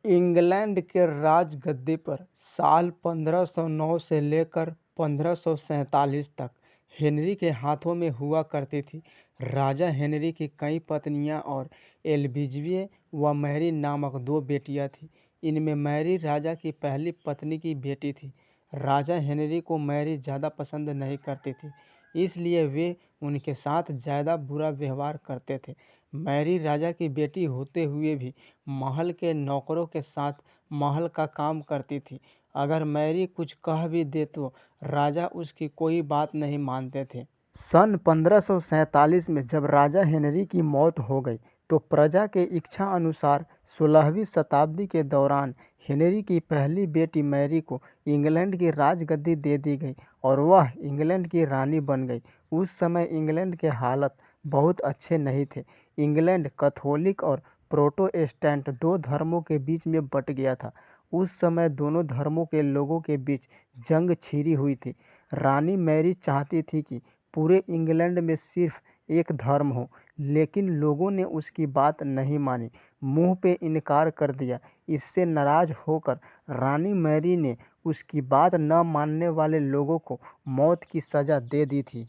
England के राजगद्दी पर साल 1509 से लेकर 1547 तक हेनरी के हाथों में हुआ करती थी। राजा हेनरी की कई पत्नियां और एलिज़ाबेथ व मैरी नामक दो बेटियां थीं। इनमें मैरी राजा की पहली पत्नी की बेटी थी। राजा हेनरी को मैरी ज़्यादा पसंद नहीं करती थी, इसलिए वे उनके साथ ज़्यादा बुरा व्यवहार करते थे। मैरी राजा की बेटी होते हुए भी महल के नौकरों के साथ महल का काम करती थी। अगर मैरी कुछ कह भी दे तो राजा उसकी कोई बात नहीं मानते थे। सन 1547 में जब राजा हेनरी की मौत हो गई तो प्रजा के इच्छा अनुसार 16वीं शताब्दी के दौरान हेनरी की पहली बेटी मैरी को इंग्लैंड की राजगद्दी दे दी गई और वह इंग्लैंड की रानी बन गई। उस समय इंग्लैंड के हालात बहुत अच्छे नहीं थे। इंग्लैंड कैथोलिक और प्रोटेस्टेंट दो धर्मों के बीच में बट गया था। उस समय दोनों धर्मों के लोगों के बीच जंग छिड़ी हुई थी। रानी मैरी चाहती थी कि पूरे इंग्लैंड में सिर्फ एक धर्म हो, लेकिन लोगों ने उसकी बात नहीं मानी, मुंह पे इनकार कर दिया। इससे नाराज होकर रानी मैरी ने उसकी बात न मानने वाले लोगों को मौत की सज़ा दे दी थी।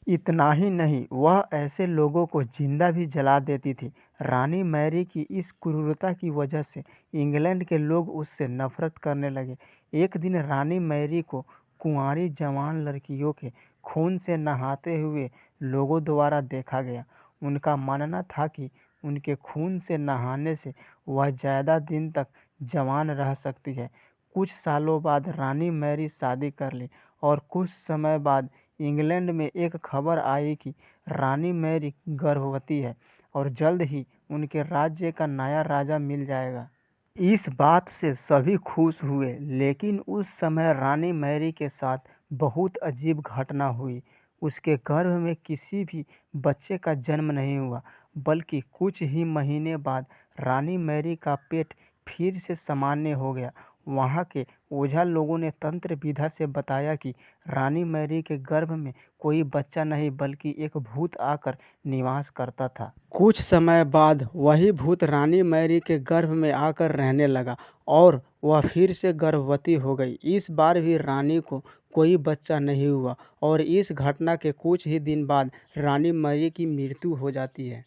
इतना ही नहीं, वह ऐसे लोगों को जिंदा भी जला देती थी। रानी मैरी की इस क्रूरता की वजह से इंग्लैंड के लोग उससे नफरत करने लगे। एक दिन रानी मैरी को कुंवारी जवान लड़कियों के खून से नहाते हुए लोगों द्वारा देखा गया। उनका मानना था कि उनके खून से नहाने से वह ज़्यादा दिन तक जवान रह सकती है। कुछ सालों बाद रानी मैरी शादी कर ली और कुछ समय बाद इंग्लैंड में एक खबर आई कि रानी मैरी गर्भवती है और जल्द ही उनके राज्य का नया राजा मिल जाएगा। इस बात से सभी खुश हुए, लेकिन उस समय रानी मैरी के साथ बहुत अजीब घटना हुई। उसके गर्भ में किसी भी बच्चे का जन्म नहीं हुआ, बल्कि कुछ ही महीने बाद रानी मैरी का पेट फिर से सामान्य हो गया। वहाँ के ओझा लोगों ने तंत्र विद्या से बताया कि रानी मैरी के गर्भ में कोई बच्चा नहीं बल्कि एक भूत आकर निवास करता था। कुछ समय बाद वही भूत रानी मैरी के गर्भ में आकर रहने लगा और वह फिर से गर्भवती हो गई। इस बार भी रानी को कोई बच्चा नहीं हुआ और इस घटना के कुछ ही दिन बाद रानी मैरी की मृत्यु हो जाती है।